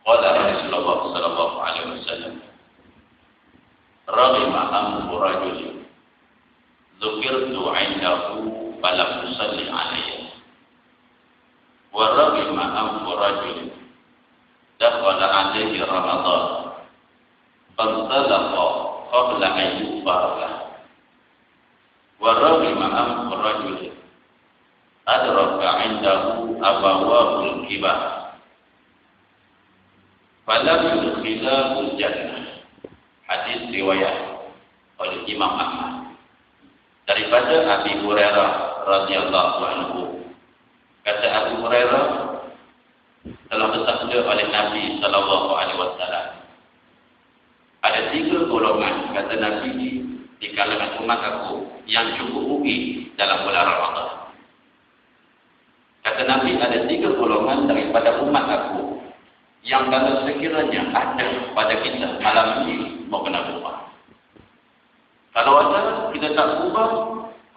Qala Rasulullah sallallahu alaihi wasallam, "Raghima anfu rajulin dzukirtu 'indahu falam yusalli 'alayya. Wa raghima anfu rajulin dakhala 'alayhi Ramadan fantalaqa qabla an yufarqa. Wa raghima anfu rajulin adraka 'indahu abawahu al-kibar falam yudkhilahu al-jannah." Hadis riwayat oleh Imam Ahmad daripada Abi Hurairah radhiyallahu anhu. Kata Abu Hurairah, telah bersabda oleh Nabi sallallahu alaihi wasallam, ada 3 golongan, kata Nabi, di kalangan umat aku yang cukup rugi dalam bulan Ramadan. Kata Nabi, ada 3 golongan daripada umat aku yang kalau sekiranya ada pada kita malam ini mau kena berubah. Kalau ada, kita tak berubah,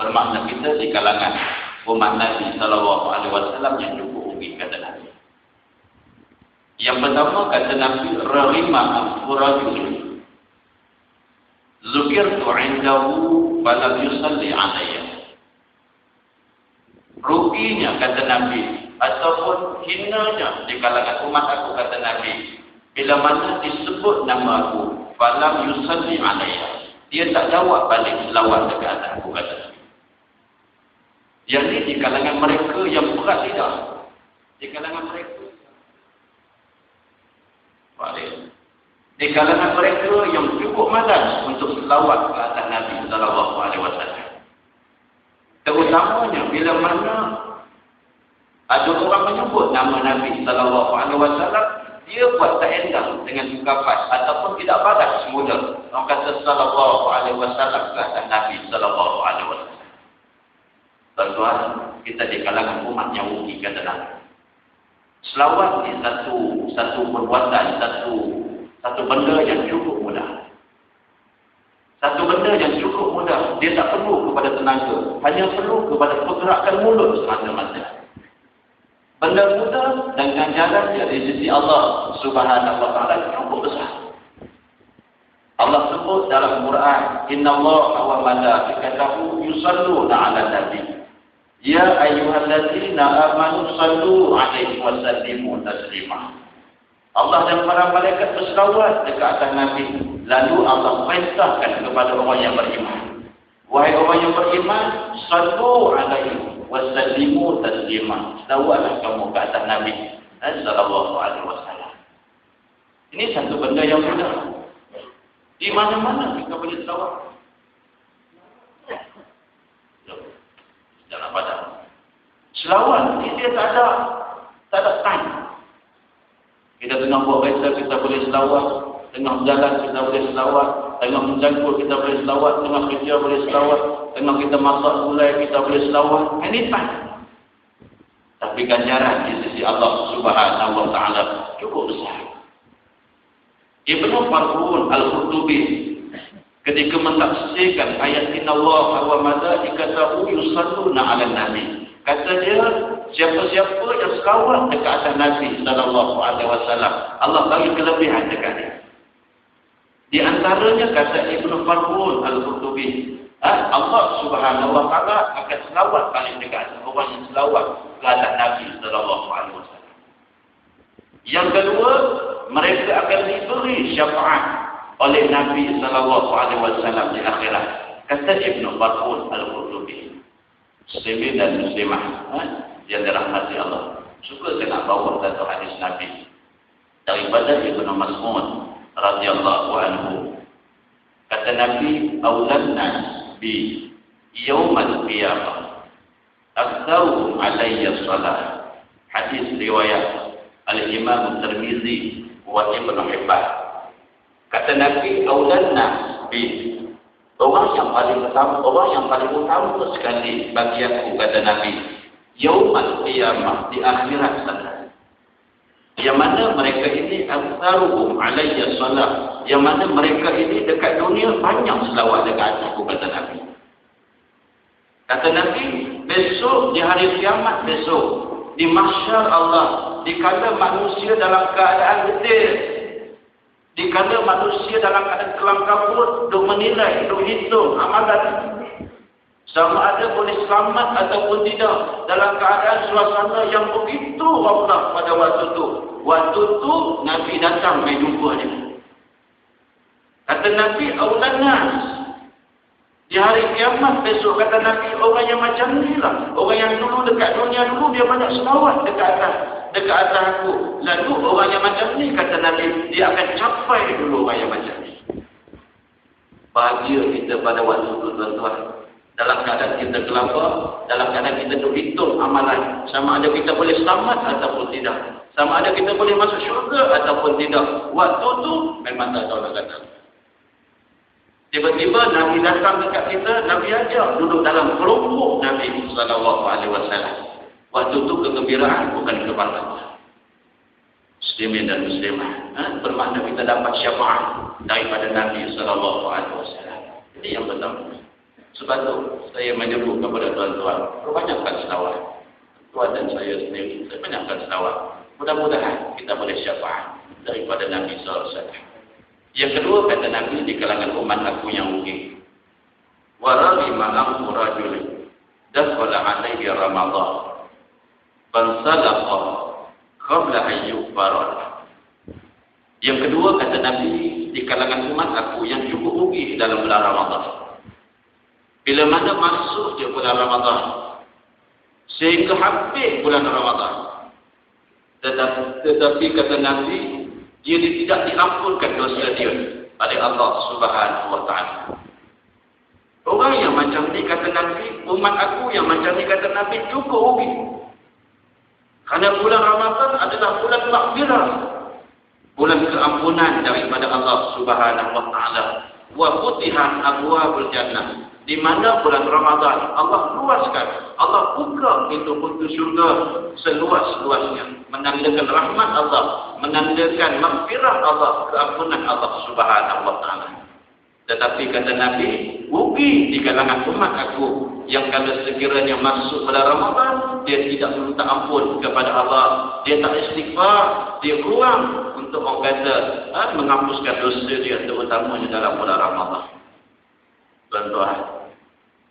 bermakna kita di kalangan umat Nabi sallallahu alaihi wasallam yang cukup rugi, kata Nabi. Yang pertama, kata Nabi, "Raghima anfu rajulin dzukirtu 'indahu falam yusalli 'alayya." Ruginya, kata Nabi, ataupun hinanya di kalangan umat aku, kata Nabi, bila mana disebut nama aku, falam yusalli 'alayya, dia tak jawab balik selawat dekat atas aku, kata Nabi. Yang ini di kalangan mereka yang berat lidah, di kalangan mereka di kalangan mereka yang cukup malas untuk selawat ke atas Nabi sallallahu alaihi wasallam. Terutamanya bila mana ada orang menyebut nama Nabi sallallahu alaihi wasallam, dia buat tak endang dengan ungkapan ataupun tidak balas semula orang kata sallallahu alaihi wasallam ke atas Nabi sallallahu alaihi wasallam. Tuan-tuan, kita di kalangan umat yang rugi, kata Nabi. Selawat ni satu perbuatan, satu benda yang cukup mudah. Satu benda yang cukup mudah. Dia tak perlu kepada tenaga, hanya perlu kepada pergerakan mulut semata-mata. Benda mudah dan ganjarannya di sisi Allah Subhanahu wa taala cukup besar. Allah sebut dalam Quran, "Innallaha wa malaikatahu yusalluna 'alan nabi. Ya ayyuhalladzina amanu sallu 'alaihi wa sallimu taslima." Allah dan para malaikat berselawat dekat atas Nabi. Lalu Allah perintahkan kepada orang yang beriman, "Wahai orang yang beriman, sallu 'alaihi wa sallimu taslima." Selawatlah kamu ke atas Nabi sallallahu alaihi wasallam. Ini satu benda yang mudah. Di mana-mana kita boleh selawat. Jangan padam. Selawat ni dia tak ada time. Kita tengah buat kereta, kita boleh selawat. Tengah berjalan, kita boleh selawat. Tengah menjangkut, kita boleh selawat. Tengah kerja, boleh selawat. Tengah kita masak gulai, kita boleh selawat. Anytime. Tapi ganjaran di sisi Allah Subhanahu wa taala cukup besar. Ibnu Farhun Al-Qurtubi ketika mentafsirkan ayat "Innallaha wa malaikatahu yusalluna 'alan nabi", kata dia, siapa-siapa yang selawat dekat atas Nabi sallallahu alaihi wasallam, Allah bagi kelebihan dekat dia. Di antaranya, kata Ibnu Farhun Al-Qurtubi, Allah Subhanahu wa taala akan selawat paling dekat orang yang selawat ke atas Nabi sallallahu alaihi wasallam. Yang kedua, mereka akan diberi syafaat oleh Nabi sallallahu alaihi wasallam di akhirat. Kata Ibnu Farhun Al-Qurtubi, muslimin dan muslimah yang dirahmati Allah, suka saya nak bawa satu hadis Nabi daripada Ibnu Mas'ud radhiyallahu anhu. Kata Nabi, "Aulan nas bi yaumal qiyamah aktsaru alayya salat." Hadis riwayat Al-Imam Tirmizi wa Ibnu Hibban. Kata Nabi, "Aulan nas bi", orang yang paling utama sekali bagi aku, kata Nabi, yaumal qiyamah, di akhirat sana. Yang mana mereka ini aktsaruhum alayya salat, yang mana mereka ini dekat dunia banyak selawat dekat aku, kata Nabi. Kata Nabi, besok di hari kiamat, besok di mahsyar Allah, dikala manusia dalam keadaan letih, dikala manusia dalam keadaan kelam kabut, duk menilai, duk hitung amalan sama ada boleh selamat ataupun tidak dalam keadaan suasana yang begitu wablah pada waktu itu. Waktu itu Nabi datang mai jumpa dia. Kata Nabi, "Aulanas." Di hari kiamat besok kata Nabi, orang yang macam ni lah. Orang yang dulu dekat dunia dulu dia banyak selawat dekat atas aku. Lalu orang yang macam ni kata Nabi, dia akan capai dulu orang yang macam ni. Bahagia kita pada waktu itu tuan-tuan. Dalam keadaan kita kelapa, dalam keadaan kita duk hitung amalan. Sama ada kita boleh selamat ataupun tidak. Sama ada kita boleh masuk syurga ataupun tidak. Waktu tu memang tak tahu nak kata. Tiba-tiba Nabi datang dekat kita, Nabi ajak duduk dalam kelompok Nabi SAW. Waktu tu kegembiraan bukan kebanggaan. Muslimin dan muslimah. Bermakna kita dapat syafaat daripada Nabi SAW. Jadi yang pertama. Sebab tu saya menyebut kepada tuan-tuan, perbanyakkan selawat. Tuan dan saya sendiri, saya banyakkan selawat. Mudah-mudahan kita boleh syafaat daripada Nabi SAW. Yang kedua kata Nabi di kalangan umat aku yang rugi. Waralima amru rajulin dakhala alaihi Ramadan. Fansalaqa qabla an yughfara. Yang kedua kata Nabi di kalangan umat aku yang cukup rugi dalam bulan Ramadan. Bila mana masuk dia bulan Ramadan sehingga habis bulan Ramadan, tetapi kata Nabi, dia tidak diampunkan dosa dia oleh Allah Subhanahu wa taala. Orang yang macam ni kata Nabi, umat aku yang macam ni kata Nabi cukup rugi. Kerana bulan Ramadan adalah bulan maghfirah, bulan keampunan daripada Allah Subhanahu wa taala. Wa futihat abwaabul jannah. Di mana bulan Ramadan Allah luaskan, Allah buka pintu-pintu syurga seluas-luasnya, menandakan rahmat Allah, menandakan maghfirah Allah, keampunan Allah Subhanahu wa taala. Tetapi kata Nabi, rugi di kalangan umat aku yang kalau sekiranya masuk pada Ramadan dia tidak minta ampun kepada Allah, dia tak istighfar, dia kurang untuk orang kata menghapuskan dosa dia, terutamanya dalam bulan Ramadan. Tuan-tuan,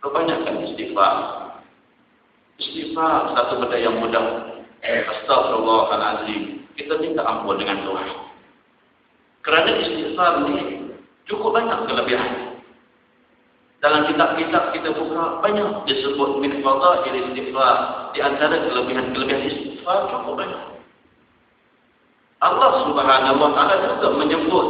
kebanyakan istighfar. Istighfar satu benda yang mudah. Astaghfirullahaladzim. Kita minta ampun dengan Tuhan. Kerana istighfar ni cukup banyak kelebihan. Dalam kitab-kitab kita buka banyak disebut min fadail istighfar. Di antara kelebihan-kelebihan istighfar cukup banyak. Allah Subhanahu wa taala juga menyebut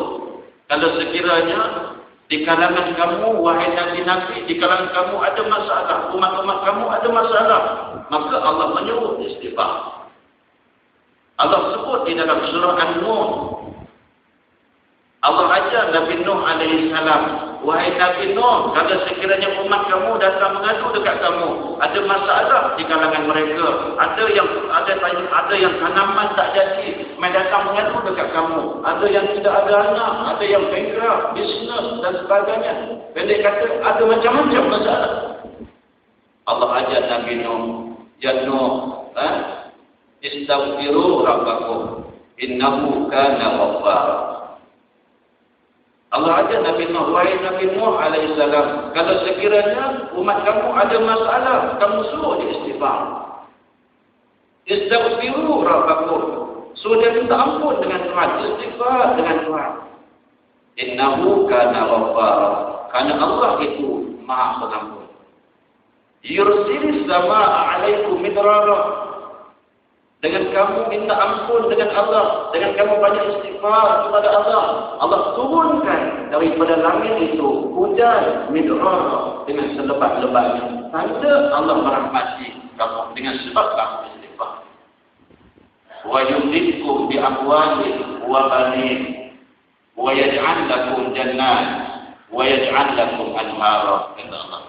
kalau sekiranya di kalangan kamu, wahai Nabi-Nabi, di kalangan kamu ada masalah, umat-umat kamu ada masalah, maka Allah menyuruh istighfar. Allah sebut di dalam surah An-Nur, Allah ajar Nabi Nuh alaihi salam, wahai Nabi Nuh, kalau sekiranya umat kamu datang mengadu dekat kamu, ada masalah di kalangan mereka, ada yang tanaman tak jadi, mereka datang mengadu dekat kamu, ada yang tidak ada anak, ada yang bankrupt, bisnes dan sebagainya. Pendek kata, ada macam-macam masalah. Allah ajar Nabi Nuh, ya Nuh, istaghfiru rabbakum innahu kana ghaffara. Allah ajar Nabi Nuh, wahai Nabi Nuh alaihi salam, kalau sekiranya umat kamu ada masalah, kamu suruh dia istighfar. Istaghfiru rabbakum. Suruh dia minta ampun dengan Tuhan, istighfar dengan Tuhan. Innahu kana ghaffara. Karena Allah itu Maha Pengampun. Yursilis samaa'a 'alaikum midrara. Dengan kamu minta ampun dengan Allah, dengan kamu banyak istighfar kepada Allah, Allah turunkan daripada langit itu hujan midrara dengan selebat-lebatnya. Tanda Allah merahmati kamu dengan sebab kamu istighfar. Wa yumditkum bi amwalin wa banin wa yaj'al lakum jannat wa yaj'al lakum anhara. Kata Allah.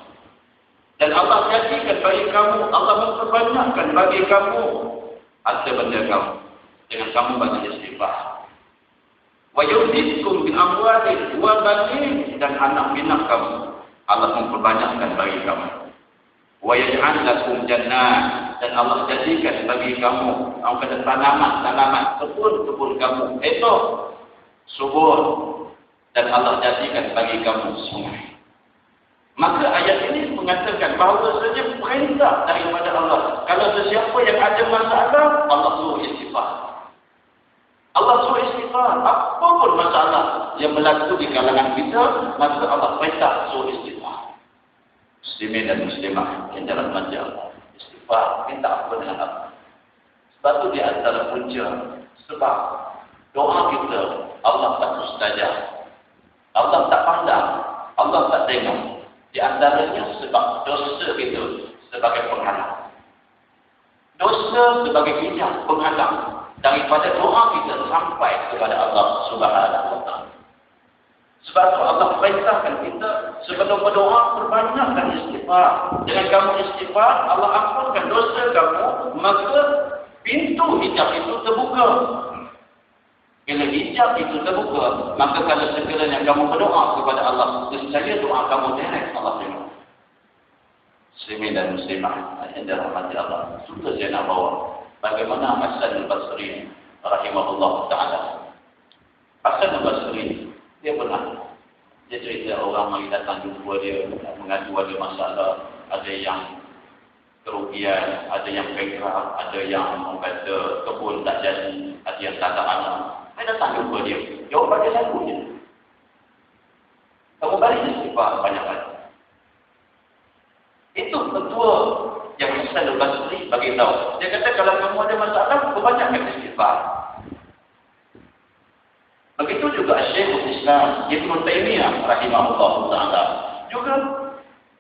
Dan Allah jadikan bagi kamu, Allah memperbanyakkan bagi kamu harta benda kamu dengan kamu banyak istighfar. Wa yumditkum bi amwalin wa banin, dan anak pinak kamu Allah memperbanyakkan bagi kamu. Wa yaj'al lakum jannat, dan Allah jadikan bagi kamu kata tanaman, kebun kamu itu subur, dan Allah jadikan bagi kamu sungai. Maka ayat ini mengatakan bahawa saja perintah daripada Allah. Kalau sesiapa yang ada masalah, Allah suruh istighfar. Allah suruh istighfar. Apapun masalah yang berlaku di kalangan kita, maka Allah perintah suruh istighfar. Muslimin dan muslimah yang dalam majlis Allah, istighfar, minta ampun dengan Allah. Sebab itu di antara punca, sebab doa kita Allah tak mustajab, Allah tak pandang, Allah tak tengok. Di antaranya sebab dosa itu sebagai penghalang. Dosa sebagai hijab penghalang daripada doa kita sampai kepada Allah Subhanahu wa taala. Sebab itu Allah perintahkan kita sebelum berdoa perbanyakkan istighfar. Dengan kamu istighfar, Allah ampunkan dosa kamu, maka pintu hijab itu terbuka. Bila hijab itu terbuka, maka kalau sekiranya kamu berdoa kepada Allah, nescaya doa kamu direct Allah tengok. Muslimin dan muslimah yang dirahmati Allah, sudah saya nak bawa bagaimana Hasan al-Basri rahimahullah taala. Hasan al-Basri dia cerita orang mari datang jumpa dia, mengadu ada masalah, ada yang kerugian, ada yang bankrupt, ada yang kata kebun tak jadi, ada yang tak ada anak. Saya datang jumpa dia. Jawapan dia satu je. Kamu balik istighfar banyak-banyak. Itu ketua yang Hasan al-Basri bagi tahu. Dia kata kalau kamu ada masalah, perbanyakkan istighfar. Begitu juga Syekhul Islam Ibn Taymiyah rahimahullah taala. Juga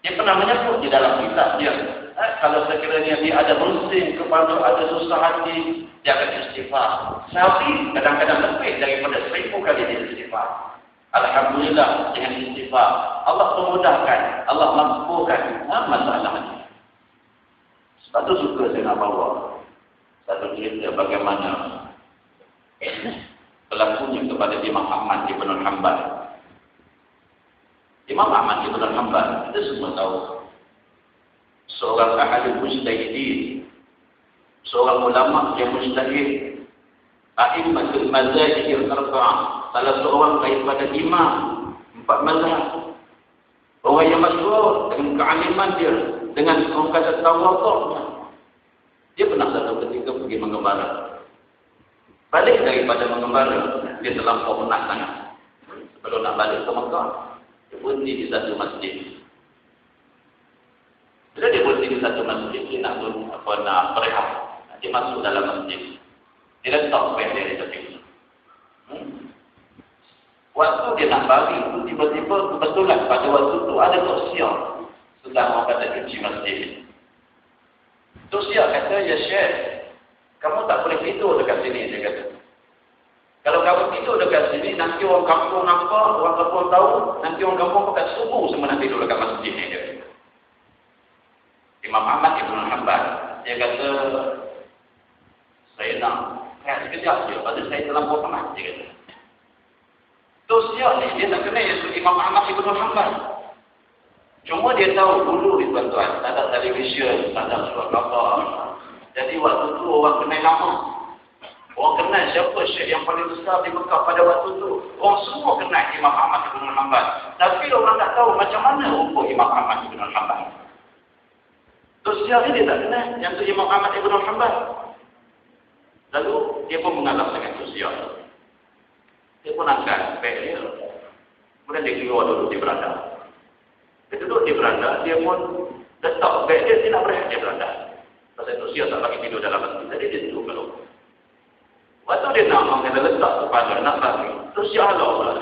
dia pernah menyebut di dalam kitab dia, kalau sekiranya dia ada musim kepada ada susah hati, dia akan istighfar. Sehari kadang-kadang lebih daripada 1000 kali dia istighfar. Alhamdulillah dengan istighfar Allah memudahkan, Allah mampukan masalahnya. Sebab itu suka saya nak bawa satu cerita bagaimana berlakunya kepada Imam Ahmad Ibn Hanbal. Imam Ahmad Ibn Hanbal, kita semua tahu, seorang ahli mujtahidin, seorang ulama yang mujtahid, a'immatul mazahib al-arba'ah, salah seorang daripada imam 4 mazhab. Orang yang masyhur dengan kealiman dia, dengan orang kata tawadhu'nya. Dia pernah satu ketika pergi mengembara. Balik daripada mengembara, dia terlampau penat sangat. Sebelum nak balik ke Mekah, dia berhenti di satu masjid. Bila dia berhenti di satu masjid, dia nak berehat. Dia masuk dalam masjid. Dia letak beg dia di tepi. Waktu dia nak balik itu, tiba-tiba kebetulan pada waktu itu ada Tok Sia sedang orang kata cuci masjid. Tok Sia kata, ya Syekh, kamu tak boleh tidur dekat sini, dia kata. Kalau kamu tidur dekat sini, nanti orang kampung nampak, orang kampung tahu, nanti orang kampung akan subuh semua nak tidur dekat masjid ni, dia kata. Imam Ahmad Ibn Hanbal, dia kata, saya nak sekejap je, pada saya terlampau penat, dia kata. Tok Sia ni, dia nak kenal Imam Ahmad Ibn Hanbal. Cuma dia tahu dulu ni tuan-tuan, tak ada televisyen, tak ada surat khabar. Jadi waktu tu orang kenal lama. Orang kenal siapa syekh yang paling besar di Mekah pada waktu tu. Orang semua kenal Imam Ahmad Ibn Hanbal. Tapi orang tak tahu macam mana rupa Imam Ahmad Ibn Hanbal. Terus dia tak kenal yang tu Imam Ahmad Ibn Hanbal. Lalu dia pun mengalah dengan sosial. Dia pun angkat beg dia. Kemudian dia keluar duduk di beranda. Dia duduk di beranda, dia pun letak beg dia nak berehat di beranda. Pasal sosial tak bagi tidur dalam masjid. Jadi dia tidur kalau. Waktu dia nak dia letak kepala, nak bagi. Sosial halau pula.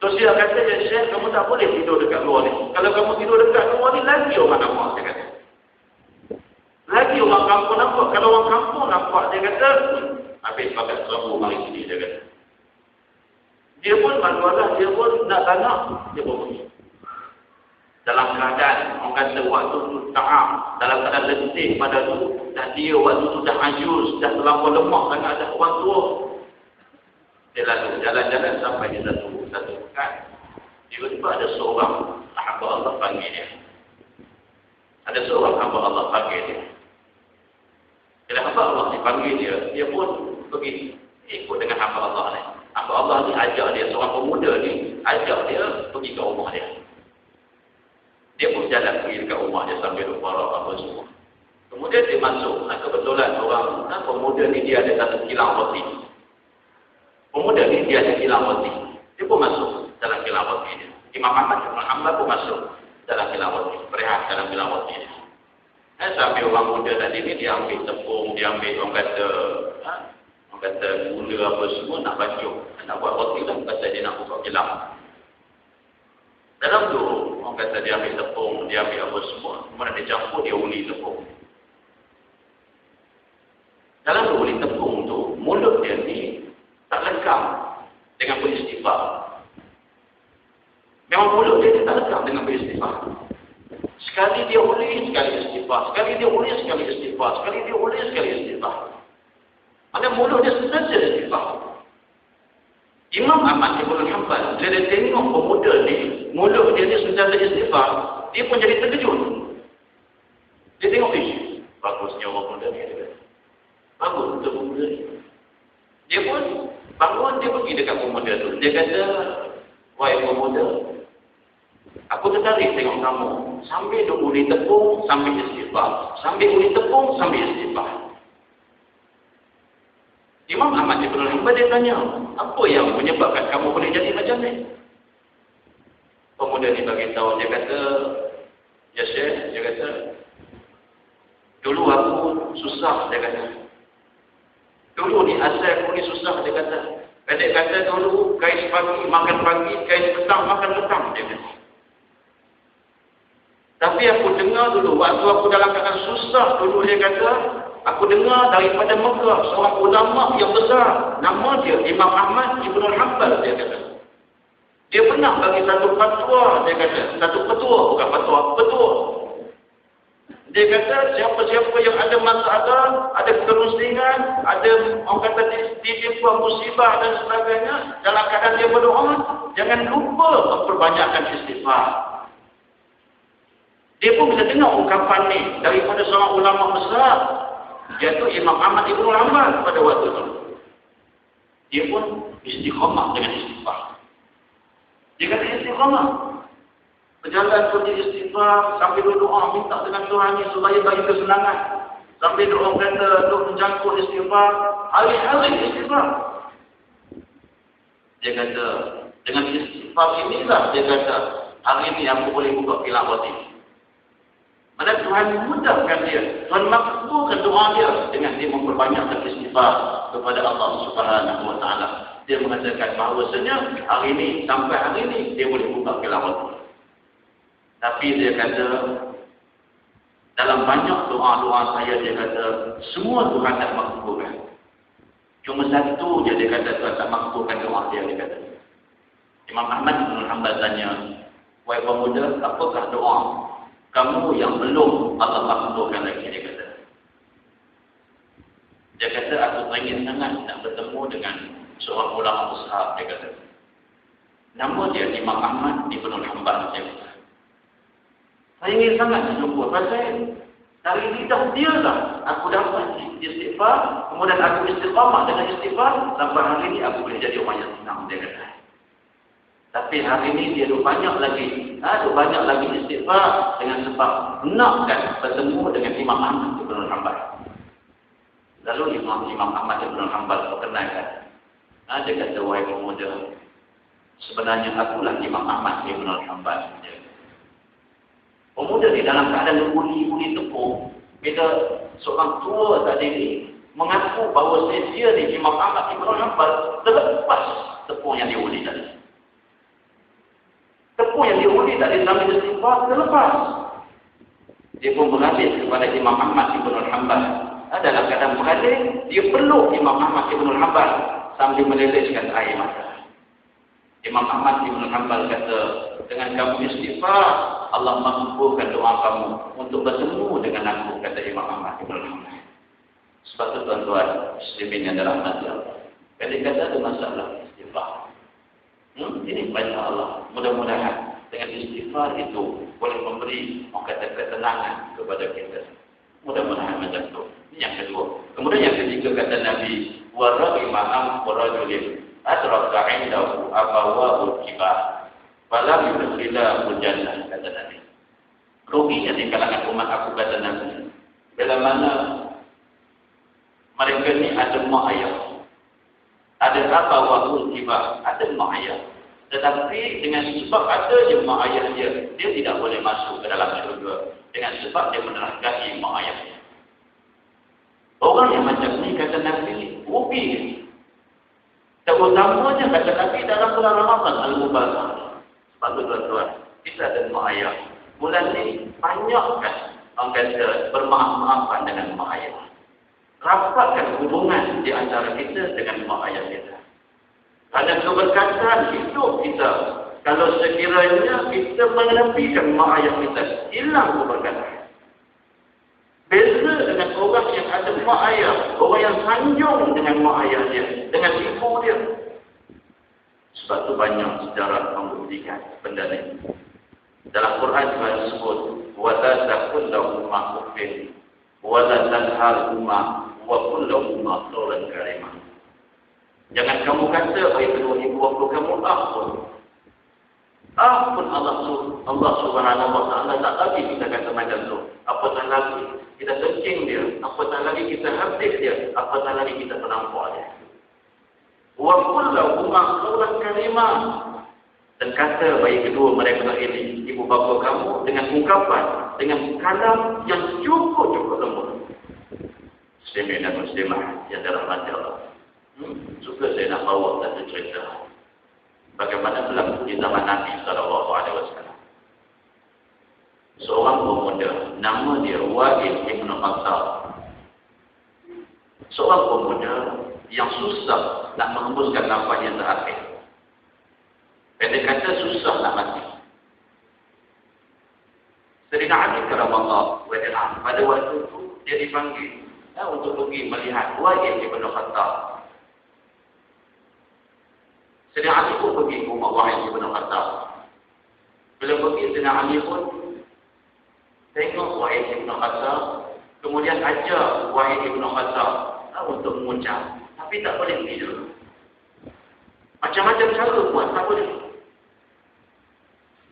Sosial kata, ya Syekh, kamu tak boleh tidur dekat luar ni. Kalau kamu tidur dekat luar ni, lagi orang nampak, dia kata. Lagi orang kampung nampak. Kalau orang kampung nampak, dia kata, habis pakai serbu mari sini, dia kata. Dia pun manualah, dia pun nak tanah, dia pun pergi. Dalam keadaan, orang kata waktu tu ta'am, dalam keadaan letih pada tu, dan dia waktu tu dah ajus, dah terlampau lemah sangat, ada orang tua. Dia lalu jalan-jalan sampai di satu pekan. Tiba-tiba ada seorang hamba Allah panggil dia. Ada seorang hamba Allah panggil dia. apa Allah dipanggil dia pun pergi ikut dengan hamba Allah ni. Hamba Allah ni ajak dia, seorang pemuda ni ajak dia pergi ke rumah dia. Dia pun jalan pergi dekat rumah dia sambil lupa apa semua. Kemudian dia masuk, kebetulan orang pemuda ni dia ada satu kilang roti. Pemuda ni dia ada kilang roti. Dia pun masuk dalam kilang roti dia. Imam Ahmad bin Hanbal pun masuk dalam kilang roti, berehat dalam kilang roti dia. Sambil orang muda tadi ni dia ambil tepung, dia ambil orang kata gula apa semua nak bacuk, nak buat roti lah, kata dia nak buka kilang. Dalam tu orang kata dia ambil tepung, dia ambil apa semua, kemudian dia campur, dia uli tepung. Dalam tu uli tepung tu, mulut dia ni tak lekang dengan beristighfar. Memang mulut dia tak lekang dengan beristighfar. Sekali dia uli, sekali istighfar. Sekali dia uli, sekali istighfar. Sekali dia uli, sekali istighfar. Mana mulut dia sengaja istighfar. Imam Ahmad bin Hanbal, bila dia tengok pemuda ni, mulut dia ni sengaja istighfar, dia pun jadi terkejut. Dia tengok, bagusnya orang muda ni. Bagus untuk pemuda ni. Dia pun bangun, dia pergi dekat pemuda tu. Dia kata, wahai pemuda, aku tertarik tengok kamu sambil duk uli tepung, sambil istighfar. Sambil uli tepung, sambil istighfar. Imam Ahmad bin Hanbal dia tanya, apa yang menyebabkan kamu boleh jadi macam ni? Pemuda ni bagi tahu, dia kata, ya Syekh, dia kata, dulu aku susah, dia kata. Dulu ni asal aku ni susah, dia kata. Pendek kata dulu, kais pagi, makan pagi, kais petang, makan petang, dia kata. Tapi aku dengar dulu, waktu aku dalam keadaan susah dulu, dia kata, aku dengar daripada Mekah, seorang ulama yang besar, nama dia Imam Ahmad bin Hanbal, dia kata. Dia pernah bagi satu fatwa, dia kata, satu petua, bukan fatwa, petua. Dia kata, siapa-siapa yang ada masalah, ada kerusingan, ada orang kata ditimpa musibah dan sebagainya, dalam keadaan dia berdoa, jangan lupa memperbanyakkan istighfar. Dia pun bisa dengar ungkapan ni daripada seorang ulama besar, iaitu Imam Ahmad bin Hanbal pada waktu itu. Dia pun istiqamah dengan istighfar. Dia kata istiqamah. Berjalan pergi istighfar, sambil berdoa minta dengan Tuhan ni supaya bagi kesenangan. Sambil doa kata duk menjangkut istighfar, hari-hari istighfar. Dia kata, dengan istighfar inilah dia kata, hari ini aku boleh buka kilang roti. Mana Tuhan mudahkan dia, Tuhan makbulkan doa dia dengan dia memperbanyakkan istighfar kepada Allah Subhanahu Wa Taala. Dia mengatakan bahawasanya hari ini sampai hari ini dia boleh buka kilang roti. Tapi dia kata, dalam banyak doa-doa saya, dia kata, semua Tuhan tak makbulkan. Cuma satu je dia kata Tuhan tak makbulkan doa dia kata. Imam Ahmad bin Hanbal tanya, wahai pemuda, apakah doa kamu yang belum Allah makbulkan lagi, dia kata. Dia kata, aku ingin sangat nak bertemu dengan seorang ulama besar, dia kata. Nama dia Imam Ahmad bin Hanbal, dia kata. Saya ingin sangat jumpa pasal dari lidah dia lah aku dapat istighfar, kemudian aku istiqamah dengan istighfar, sampai hari ini aku boleh jadi orang yang senang, dia kata. Tapi hari ini dia ada banyak lagi istighfar dengan sebab nakkan bertemu dengan Imam Ahmad bin Hanbal. Lalu Imam Ahmad bin Hanbal perkenalkan. Dia kata, wahai pemuda, sebenarnya akulah Imam Ahmad bin Hanbal. Pemuda ni dalam keadaan uli tepung, bila seorang tua tadi ni mengaku bahawa dia ni Imam Ahmad bin Hanbal terlepas tepung yang diuli tadi. Tepung yang diuli tadi sambil istighfar terlepas. Dia pun beralih kepada Imam Ahmad bin Hanbal. Dalam keadaan beralih, dia peluk Imam Ahmad bin Hanbal sambil meleleskan air mata. Imam Ahmad bin Hanbal kata, dengan kamu istighfar, Allah makbulkan doa kamu untuk bertemu dengan aku, kata Imam Ahmad bin Hanbal. Sebab itu tuan-tuan muslimin yang dirahmati Allah, kadang-kadang ada masalah istighfar. Ini banyak Allah. Mudah-mudahan dengan istighfar itu boleh memberi orang kata ketenangan kepada kita. Mudah-mudahan macam itu. Ini Yang kedua. Kemudian yang ketiga kata Nabi, wa rahimaham rajulin adraka 'indahu abawahu kibar falam yudkhilahu jannah, kata Nabi. Ruginya di kalangan umat aku, kata Nabi, bila mana mereka ni ada mak ayah, ada abawahu kibar, ada mak ayah, tetapi dengan sebab adanya mak ayah dia tidak boleh masuk ke dalam syurga dengan sebab dia menerangkai mak ayahnya. Orang yang macam ni, kata Nabi, rugi. Terutamanya kata Nabi dalam bulan Ramadan Al-Mubarak. Sebab tu tuan-tuan, kita ada mak ayah. Bulan ni banyakkan orang kata bermaaf-maafan dengan mak ayah. Rapatkan hubungan di antara kita dengan mak ayah kita. Kerana keberkatan hidup kita, kalau sekiranya kita menepikan mak ayah kita, hilang keberkatan. Beza dengan orang yang ada mak ayah, orang yang sanjung dengan mak ayah dia, dengan ibu dia. Sebab tu banyak sejarah membuktikan benda ni. Dalam Quran juga disebut, وَلَا تَقُلْ لَهُمَا أُفٍّ وَلَا تَنْهَرْهُمَا وَقُلْ لَهُمَا قَوْلًا كَرِيمًا. Jangan kamu kata bagi kedua ibu bapa kamu ampun. Ampun Allah Subhanahu wa taala, tak lagi kita kata macam tu. Apatah lagi kita kencing dia, apatah lagi kita habis dia, apatah lagi kita menampar dia. Wa qul lahumā qawlan karīmā. Dan kata bagi kedua mereka ini, ibu bapa kamu, dengan ungkapan, dengan kalam yang cukup lembut. Muslimin dan muslimah yang dirahmati Allah. Juga saya nak bawa satu cerita bagaimana berlaku di zaman Nabi SAW. Seorang pemuda, nama dia Wa'il ibn Khattab. Seorang pemuda yang susah nak menghembuskan nafas yang terakhir. Pendek kata, susah nak mati. Sayyidina Ali radhiyallahu anhu pada waktu itu dia dipanggil untuk pergi melihat Wa'il ibn Khattab. Sayyidina Ali pun pergi ke rumah Wa'il ibn Khattab. Bila pergi, Sayyidina Ali pun tengok Wa'il ibn Khattab, kemudian ajar Wa'il ibn Khattab untuk mengucap, tapi tak boleh tidur. Macam-macam cara buat, tak boleh.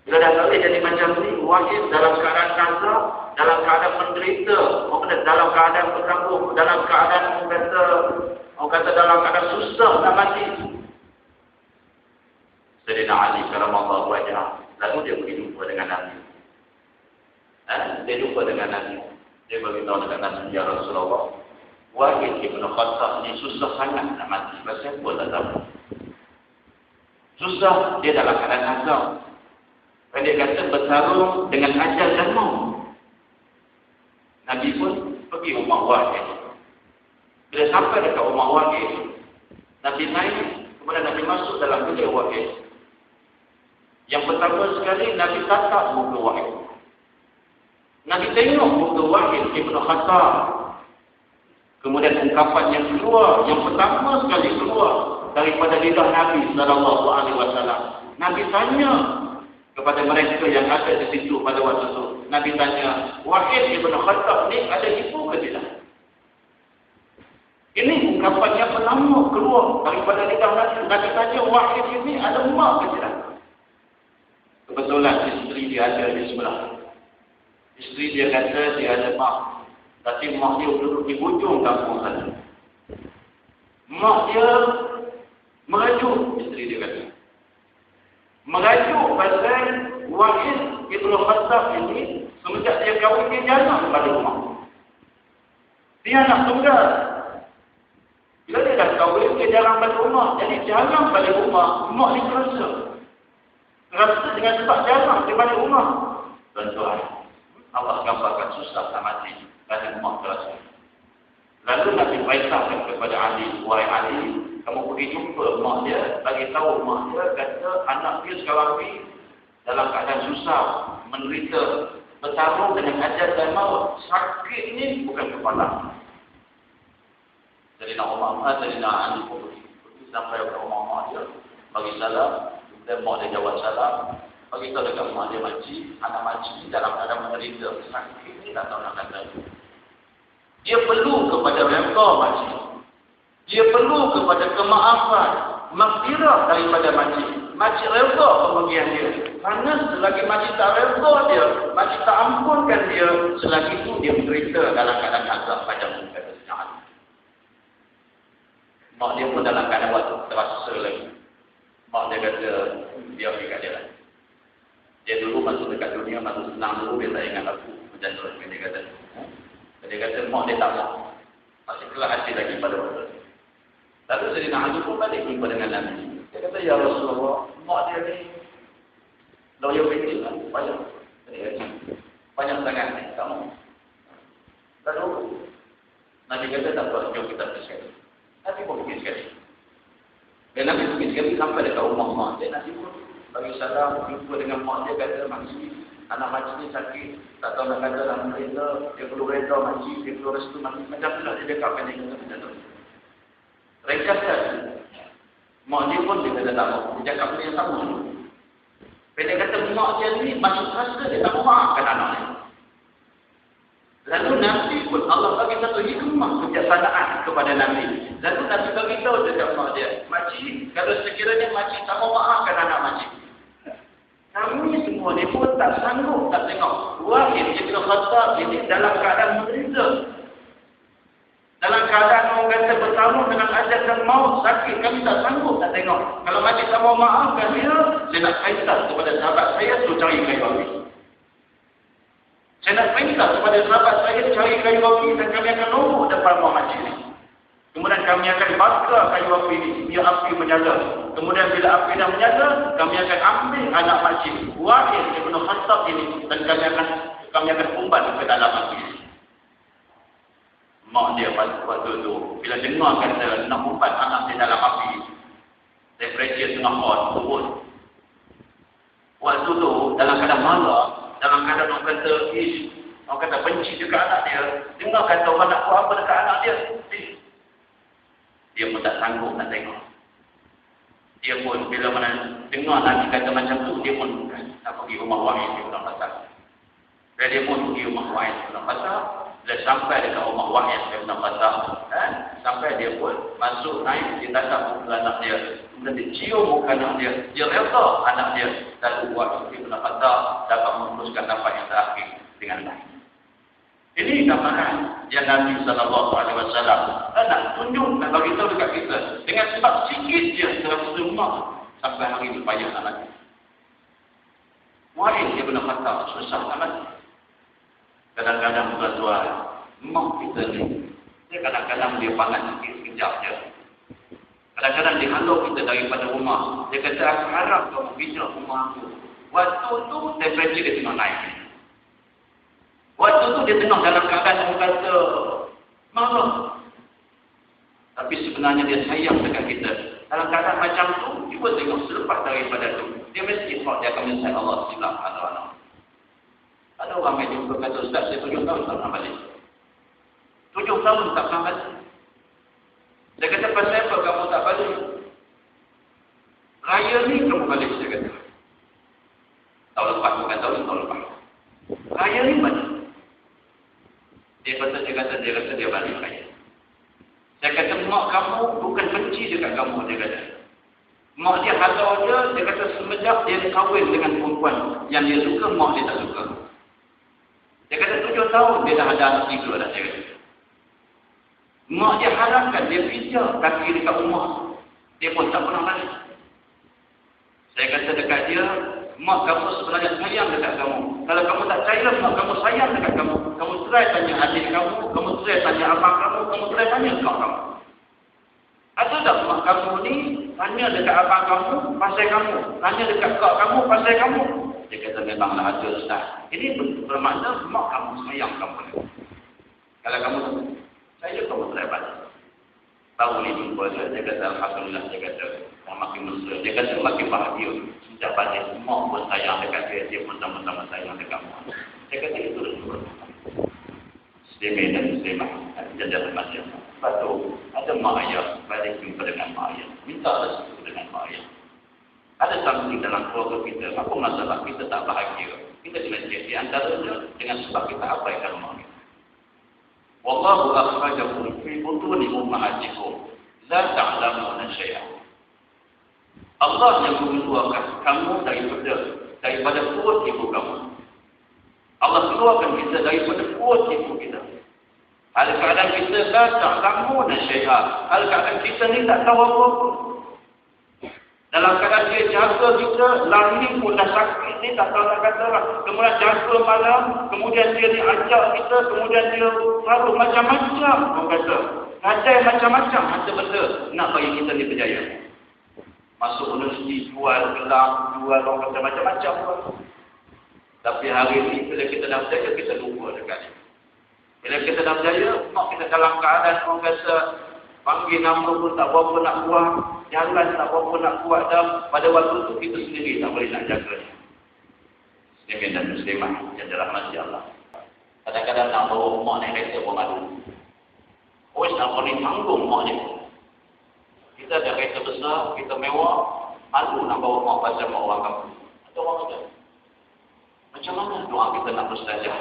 Bila dah boleh jadi macam ni, Wa'il dalam keadaan kasar, dalam keadaan menderita, dalam keadaan berkabung, dalam keadaan orang kata dalam keadaan susah nak mati. Sayyidina Ali karamallahu wajhah, lalu dia pergi jumpa dengan Nabi. Dia jumpa dengan Nabi. Dia beritahu dengan Nabi, ya Rasulullah, Wa'il ibn Khattab ni susah sangat nak mati. Pasal apa tak tahu. Susah, dia dalam keadaan kasar. Dia kata bertarung dengan ajal dan maut. Nabi pun pergi rumah Wa'il. Bila sampai dekat rumah Wa'il, Nabi naik, kemudian Nabi masuk dalam bilik Wa'il. Yang pertama sekali, Nabi tatap muka Wa'il. Nabi tengok muka Wa'il ibn Khattab. Kemudian ungkapan yang keluar, yang pertama sekali keluar daripada lidah Nabi SAW. Nabi tanya kepada mereka yang ada di situ pada waktu itu. Nabi tanya, Wa'il ibn Khattab ni ada ibu ke tidak? Ini ungkapan yang pertama keluar daripada lidah Nabi. Nabi tanya, Wa'il ini ada mak ke tidak? Kebetulan isteri dia ada di sebelah. Isteri dia kata dia ada mak. Tapi mak dia duduk di hujung kampung sana. Mak dia merajuk, isteri dia kata. Merajuk pasal Wa'il ibn Khattab ini semenjak dia kahwin, dia jarang balik rumah. Dia anak tunggal. Bila dia dah kahwin, dia jarang balik rumah. Jadi jarang balik rumah, mak dia terasa dengan sebab jarang dia balik rumah. Tuan-tuan, Allah gambarkan susah nak mati kerana mak terasa. Lalu Nabi perintahkan kepada Ali, wahai Ali, kamu pergi jumpa mak dia, bagi tahu mak dia, kata anak dia sekarang ni dalam keadaan susah, menderita, bertarung dengan ajal dan maut. Sakit ni bukan kepala. Jadi nak Ali pun pergi sampai ke rumah mak dia, bagi salam, dan mak dia jawab salam, bagi tahu dekat mak dia anak makcik dalam keadaan menderita, sakit ni tak tahu nak kata. Dia perlu kepada redha makcik. Dia perlu kepada kemaafan, maghfirah daripada makcik. Makcik redha kemudian dia. Kerana selagi makcik tak redha dia, makcik tak ampunkan dia, selagi itu dia menderita dalam keadaan azab pada muka kesenangan. Mak dia pun dalam keadaan waktu terasa lagi. Mak dia kata, biar dekat dia lah. Dia dulu masuk dekat dunia, masuk senang dulu, dia tak ingat aku. Macam tu dia kata. Dia kata, mak dia tak mau. Masih kelas hati lagi pada waktu. Lalu Sayyidina Ali pun balik jumpa dengan Nabi. Dia kata, ya Rasulullah, mak dia ni lawyer penting lah, banyak. Banyak sangat ni, kamu. Lalu, Nabi kata, tak apa, jom kita pergi sekali. Nabi pun pergi sekali. Dan Nabi pergi sekali sampai dekat rumah mak dia. Nabi pun bagi salam, jumpa dengan mak dia, kata, makcik, anak makcik ni sakit, tak tahu nak kata dalam reda, dia perlu reda makcik, dia perlu restu makcik, macam tu lah dia dekatkan dia kata macam tu. Ringkaskan, mak dia pun dia kata tak mau, dia cakap benda yang sama dulu. Dia kata mak dia ni masuk rasa dia tak mau maafkan anak dia. Lalu Nabi pun Allah bagi satu hikmah kebijaksanaan kepada Nabi. Lalu Nabi bagi tahu dekat mak dia, makcik, kalau sekiranya makcik tak mau maafkan anak makcik, kami semua ni pun tak sanggup tak tengok Wahid Ibn Khattab ini dalam keadaan menderita. Dalam keadaan orang kata bertarung dengan ajal dan maut, sakit, kami tak sanggup tak tengok. Kalau makcik tak mau maafkan dia, saya nak perintah kepada sahabat saya suruh cari kayu api. Saya nak perintah kepada sahabat saya cari kayu api dan kami akan nombor depan rumah makcik ni. Kemudian kami akan bakar kayu api ini, biar api menyala. Kemudian bila api dah menyala, kami akan ambil anak makcik Wahid Ibn Khattab ini dan kami akan umpan ke dalam api. Mak dia waktu tu, bila dengar kata nak umpan anak dia dalam api, temperature tengah hot, turun. Waktu tu, dalam keadaan marah, dalam keadaan orang kata, orang kata benci dekat anak dia, dengar kata orang nak buat apa dekat anak dia, dia pun tak sanggup nak tengok. Dia pun bila mana dengar Nabi kata macam tu, dia pun nak pergi rumah Wahid Ibn Khattab. Dia pun pergi rumah Wahid Ibn Khattab. Bila sampai dekat rumah Wahid Ibn Khattab, sampai dia pun masuk naik, dia tatap muka anak dia. Kemudian dia cium muka anak dia. Dia reda anak dia. Lalu Wahid Ibn Khattab dapat meneruskan nafas yang terakhir dengan baik. Ini gambaran yang Nabi SAW nak tunjuk, nak bagi tahu dekat kita. Dengan sebab sikit dia terasa mak sampai hari ini payah nak mati. Wahid Ibn Khattab susah nak mati. Kadang-kadang tuan-tuan, mak kita ni, dia kadang-kadang dia pangat sikit sekejap je. Kadang-kadang dia halau kita daripada rumah. Dia kata, aku harap kamu pindah rumah aku. Waktu tu, temperature dia tengah naik. Waktu tu dia tengah dalam keadaan orang kata marah. Tapi sebenarnya dia sayang dekat kita. Dalam keadaan macam tu, cuba tengok selepas daripada tu. Dia mesti dia akan menyesal Allah silap anak-anak. Ada orang yang jumpa kata, Ustaz, saya 7 tahun tak pernah balik. 7 tahun tak pernah balik. Dia kata, pasal apa kamu tak balik? Raya ni kamu balik, saya kata. Tahun lepas, bukan tahun lepas. Raya ni mana? Dia kata dia balik raya. Saya kata, mak kamu bukan benci dekat kamu, dia kata. Mak dia halau dia kata semenjak dia kahwin dengan perempuan yang dia suka, mak dia tak suka. Dia kata 7 tahun dia dah ada anak 3 dah, dia kata. Mak dia harapkan dia pijak kaki dekat rumah. Dia pun tak pernah balik. Saya kata dekat dia, mak kamu sebenarnya sayang dekat kamu. Kalau kamu tak percaya, mak kamu sayang dekat kamu. Kamu try tanya adik kamu try tanya abang kamu try tanya kau kamu. Ada tak mak kamu ni tanya dekat abang kamu pasal kamu, tanya dekat kak kamu pasal kamu? Dia kata memanglah ada, Ustaz. Ini bermakna mak kamu sayang kamu. Kalau kamu saya kamu try balik. Baru ni jumpa dia kata alhamdulillah, dia kata makin mesra, dia kata makin bahagia. Sejak balik mak pun sayang dekat dia pun sama-sama sayang dekat mak. Dia kata itu adalah Muslimin dan Muslimah jajaran masyarakat. Lepas tu ada mak ayah balik jumpa dengan mak ayah, minta restu dengan mak ayah. Ada sanksi dalam keluarga kita, apa masalah kita tak bahagia, kita kena cek di antaranya dengan sebab kita abaikan mak kita. Wallahu akhrajakum fi butuni ummahatikum la ta'lamuna syai'an. Allah yang mengeluarkan kamu daripada perut ibu kamu. Allah keluarkan kita daripada perut ibu kita. Hal keadaan kita la ta'lamuna syai'an. Hal keadaan kita ni tak tahu apa-apa. Dalam keadaan dia jaga kita, lahir pun dah sakit ni, tak tahu nak kata lah. Kemudian jaga malam, kemudian dia ni ajak kita, kemudian dia taruh macam-macam, orang kata. Kadai macam-macam, ada benda nak bagi kita ni berjaya. Masuk universiti, jual gelang, jual orang kata macam-macam. Tapi hari ni, bila kita dah berjaya, kita lupa dekat ni. Bila kita dah berjaya, mak kita dalam keadaan orang kata, panggil nama pun tak berapa nak buat, jalan tak berapa nak buat dah. Pada waktu itu kita sendiri tak boleh nak jaga ni. Muslimin dan muslimah yang dirahmati Allah. Kadang-kadang nak bawa mak naik kereta pun malu. Oh, nak boleh tanggung mak ni. Kita ada kereta besar, kita mewah, malu nak bawa mak pasal mak orang kampung. Atau orang kata, macam mana doa kita nak berstajah?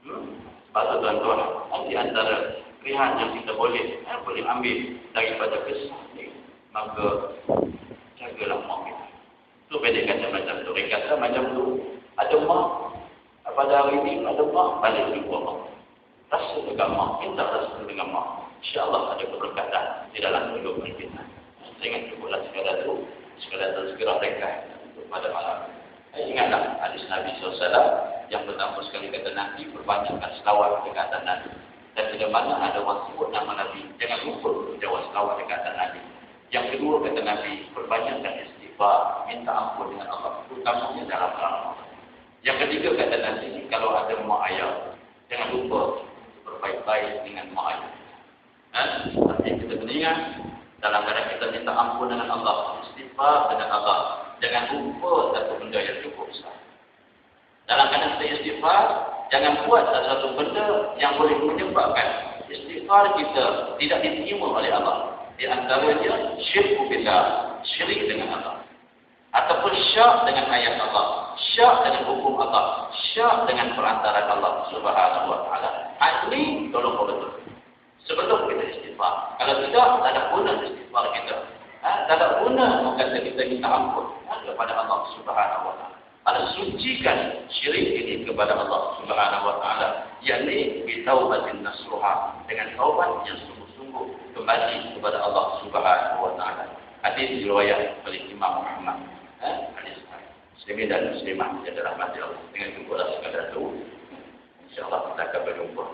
Sebab tu tuan-tuan, di antara pilihan yang kita boleh ambil daripada kisah ni, maka jagalah mak kita. Tu pendek kata macam tu. Dia kata macam tu, ada mak, pada hari ni ada mak, balik jumpa mak. Rasa dekat mak, minta rasa dengan mak. InsyaAllah ada keberkatan di dalam hidup kita. Jangan cukuplah sekadar tu, segera ringkas pada malam. Ingatlah hadis Nabi SAW yang pertama sekali kata Nabi, perbanyakkan selawat dekat atas Nabi. Dan tidak mana ada orang sebut nama Nabi, jangan lupa untuk jawab selawat dekat atas Nabi. Yang kedua kata Nabi, perbanyakkan istighfar, minta ampun dengan Allah, terutamanya dalam Ramadan. Yang ketiga kata Nabi, kalau ada mak ayah, jangan lupa berbaik-baik dengan mak ayah. Tapi kita ingat, dalam keadaan kita minta ampun dengan Allah, istighfar dengan Allah, jangan lupa satu benda yang cukup besar. Dalam keadaan kita istighfar, jangan buat satu benda yang boleh menyebabkan istighfar kita tidak diterima oleh Allah. Di antaranya syirku billah, syirik dengan Allah. Ataupun syak dengan ayat Allah, syak dengan hukum Allah, syak dengan perantaraan Allah Subhanahu wa taala. Ini tolong betul. Sebelum kita istighfar. Kalau tidak, tak ada guna istighfar kita. Tak ada guna kata kita minta ampun kepada Allah Subhanahu wa taala. Ada sucikan syirik ini kepada Allah Subhanahu wa taala, yakni bi taubatin nasuha, dengan taubat yang sungguh-sungguh kembali kepada Allah Subhanahu wa taala. Hadis riwayat oleh Imam Muhammad. Hadis Muslimin dan Muslimah yang dirahmati Allah. Dengan cukuplah sekadar itu. InsyaAllah kita akan berjumpa.